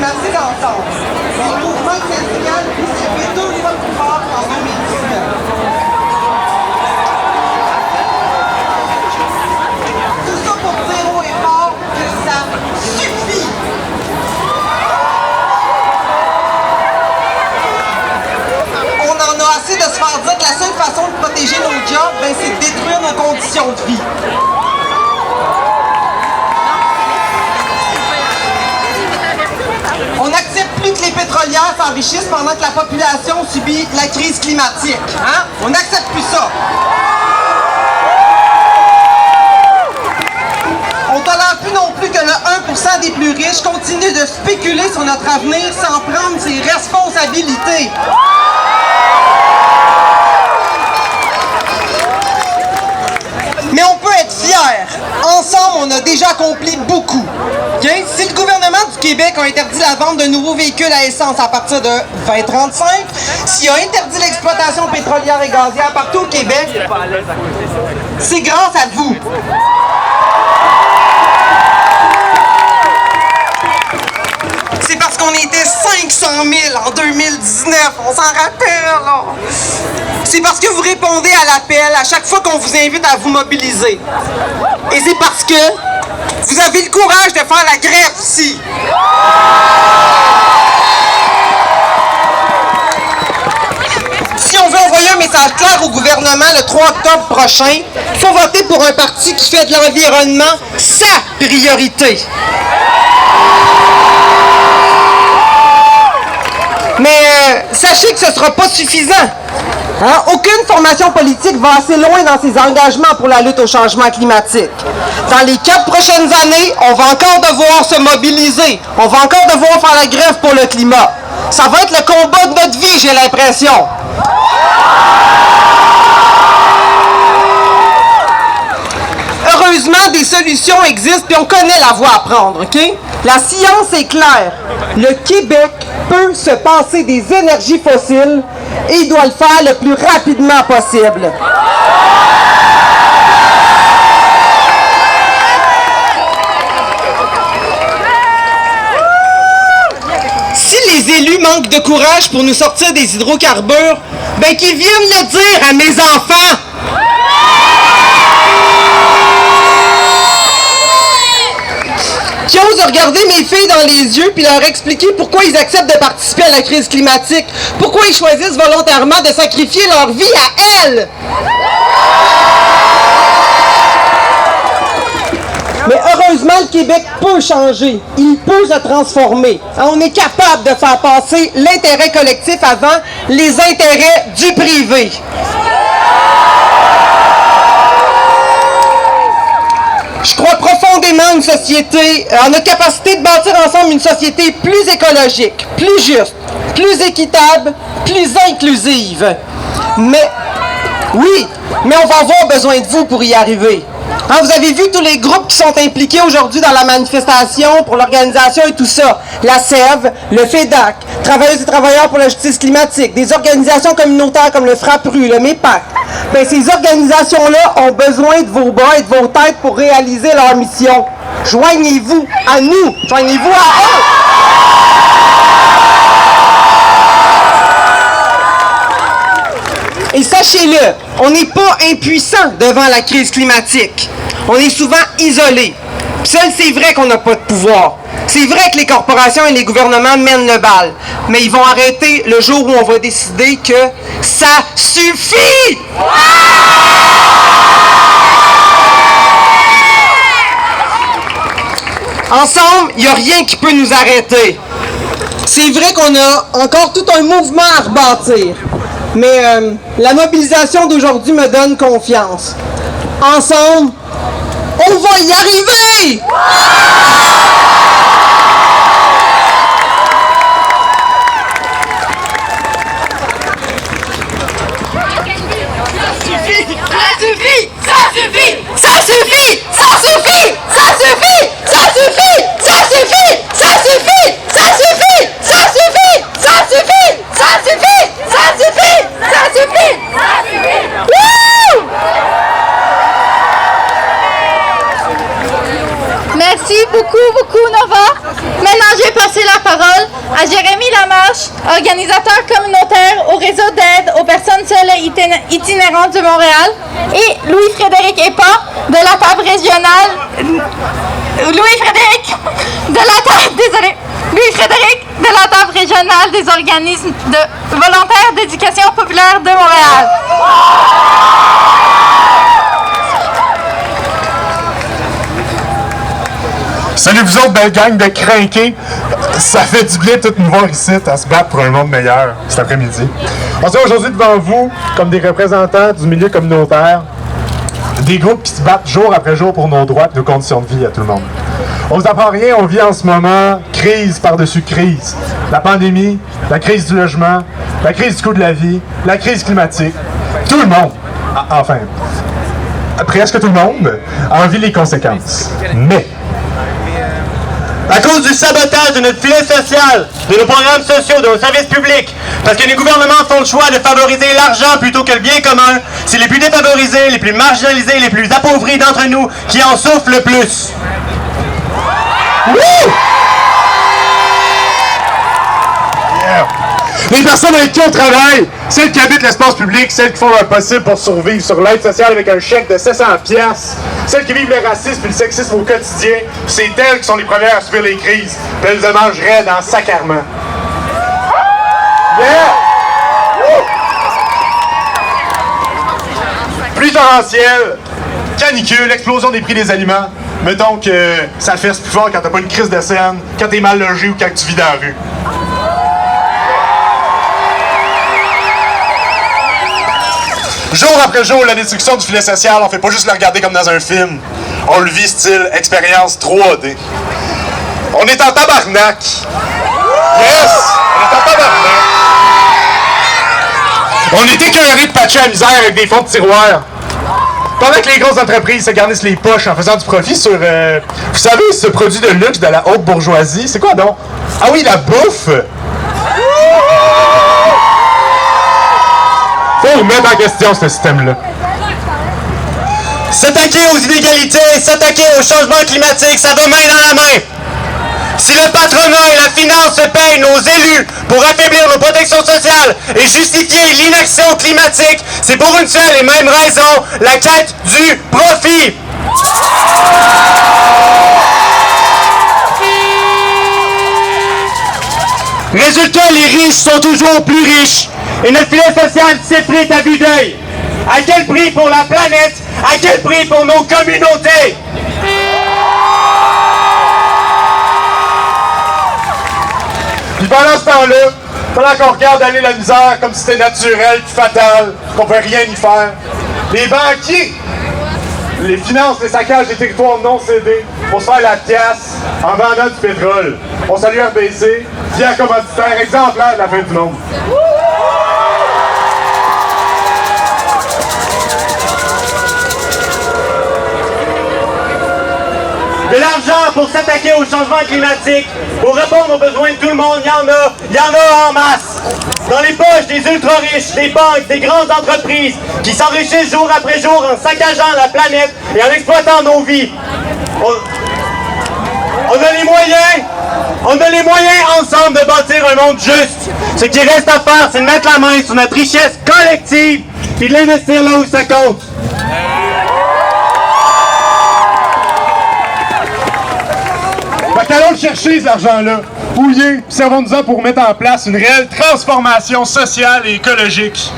assez d'entendre. Le mouvement syndical s'est fait 2 fois plus fort qu'en 2019. Tout ça pour dire haut et fort que ça suffit. On en a assez de se faire dire que la seule façon de protéger nos jobs, c'est de détruire nos conditions de vie. On n'accepte plus que les pétrolières s'enrichissent pendant que la population subit la crise climatique. Hein? On n'accepte plus ça. On ne tolère plus non plus que le 1% des plus riches continue de spéculer sur notre avenir sans prendre ses responsabilités. Mais on peut être fiers. Ensemble, on a déjà accompli beaucoup. Okay? Si le gouvernement du Québec a interdit la vente de nouveaux véhicules à essence à partir de 2035, s'il a interdit l'exploitation pétrolière et gazière partout au Québec, c'est grâce à vous. C'est parce qu'on était 500 000 en 2019, on s'en rappelle, là. C'est parce que vous répondez à l'appel à chaque fois qu'on vous invite à vous mobiliser. Et c'est parce que vous avez le courage de faire la grève ici. Si on veut envoyer un message clair au gouvernement le 3 octobre prochain, il faut voter pour un parti qui fait de l'environnement sa priorité. Mais sachez que ce ne sera pas suffisant. Hein? Aucune formation politique va assez loin dans ses engagements pour la lutte au changement climatique. Dans les 4 prochaines années, on va encore devoir se mobiliser. On va encore devoir faire la grève pour le climat. Ça va être le combat de notre vie, j'ai l'impression. Heureusement, des solutions existent et on connaît la voie à prendre, OK? La science est claire. Le Québec peut se passer des énergies fossiles et il doit le faire le plus rapidement possible. Si les élus manquent de courage pour nous sortir des hydrocarbures, qu'ils viennent le dire à mes enfants. Qui osent regarder mes filles dans les yeux puis leur expliquer pourquoi ils acceptent de participer à la crise climatique, pourquoi ils choisissent volontairement de sacrifier leur vie à elles. Mais heureusement, le Québec peut changer, il peut se transformer. On est capable de faire passer l'intérêt collectif avant les intérêts du privé. Je crois profondément en notre capacité de bâtir ensemble une société plus écologique, plus juste, plus équitable, plus inclusive. Mais on va avoir besoin de vous pour y arriver. Hein, vous avez vu tous les groupes qui sont impliqués aujourd'hui dans la manifestation pour l'organisation et tout ça. La SEV, le FEDAC, Travailleuses et travailleurs pour la justice climatique, des organisations communautaires comme le FRAPRU, le MEPAC. Ces organisations-là ont besoin de vos bras et de vos têtes pour réaliser leur mission. Joignez-vous à nous, joignez-vous à eux. Et sachez-le, on n'est pas impuissant devant la crise climatique. On est souvent isolé. Seul, c'est vrai qu'on n'a pas de pouvoir. C'est vrai que les corporations et les gouvernements mènent le bal. Mais ils vont arrêter le jour où on va décider que ça suffit! Ensemble, il n'y a rien qui peut nous arrêter. C'est vrai qu'on a encore tout un mouvement à rebâtir. Mais la mobilisation d'aujourd'hui me donne confiance. Ensemble, on va y arriver! Merci beaucoup, nos à Jérémy Lamarche, organisateur communautaire au réseau d'aide aux personnes seules et itinérantes de Montréal, et Louis-Frédéric Epa de la table régionale. Louis-Frédéric de la table régionale des organismes volontaires d'éducation populaire de Montréal. Salut vous autres, belle gang de crinqués. Ça fait du bien de nous voir ici à se battre pour un monde meilleur cet après-midi. On se tient aujourd'hui devant vous comme des représentants du milieu communautaire, des groupes qui se battent jour après jour pour nos droits et nos conditions de vie à tout le monde. On vous apprend rien, on vit en ce moment crise par-dessus crise. La pandémie, la crise du logement, la crise du coût de la vie, la crise climatique. Tout le monde, enfin, presque tout le monde, en vit les conséquences. Mais à cause du sabotage de notre filet social, de nos programmes sociaux, de nos services publics, parce que les gouvernements font le choix de favoriser l'argent plutôt que le bien commun, c'est les plus défavorisés, les plus marginalisés, les plus appauvris d'entre nous qui en souffrent le plus. Yeah. Les personnes avec qui on travaille, celles qui habitent l'espace public, celles qui font leur possible pour survivre sur l'aide sociale avec un chèque de 700$, celles qui vivent le racisme et le sexisme au quotidien, c'est elles qui sont les premières à subir les crises. Puis elles se mangent raides en sacrement. Yeah! Pluie torrentielle, canicule, explosion des prix des aliments. Mettons que ça fesse plus fort quand t'as pas une crise de scène, quand t'es mal logé ou quand tu vis dans la rue. Jour après jour, la destruction du filet social, on fait pas juste le regarder comme dans un film. On le vit style expérience 3D. On est en tabarnak. Yes! On est en tabarnak. On est écœuré de patcher la misère avec des fonds de tiroir. Pendant que les grosses entreprises se garnissent les poches en faisant du profit sur, vous savez, ce produit de luxe de la haute bourgeoisie, c'est quoi donc? Ah oui, la bouffe! Faut remettre en question ce système-là. S'attaquer aux inégalités, s'attaquer au changement climatique, ça va main dans la main. Si le patronat et la finance payent nos élus pour affaiblir nos protections sociales et justifier l'inaction climatique, c'est pour une seule et même raison, la quête du profit. Résultat, les riches sont toujours plus riches et notre filet social s'effrite à vue d'œil. À quel prix pour la planète? À quel prix pour nos communautés? Puis pendant ce temps-là, pendant qu'on regarde aller la misère comme si c'était naturel puis fatal, qu'on peut rien y faire, les banquiers, les finances, les saccages des territoires non cédés pour se faire la pièce en vendant du pétrole. On salue RBC, fier commanditaire exemplaire de la fin du monde. De l'argent pour s'attaquer au changement climatique, pour répondre aux besoins de tout le monde, il y en a en masse. Dans les poches des ultra-riches, des banques, des grandes entreprises qui s'enrichissent jour après jour en saccageant la planète et en exploitant nos vies. On a les moyens ensemble de bâtir un monde juste. Ce qui reste à faire, c'est de mettre la main sur notre richesse collective et de l'investir là où ça compte. Fait qu'allons le chercher, cet argent-là. Où il est? Servons-nous-en pour mettre en place une réelle transformation sociale et écologique.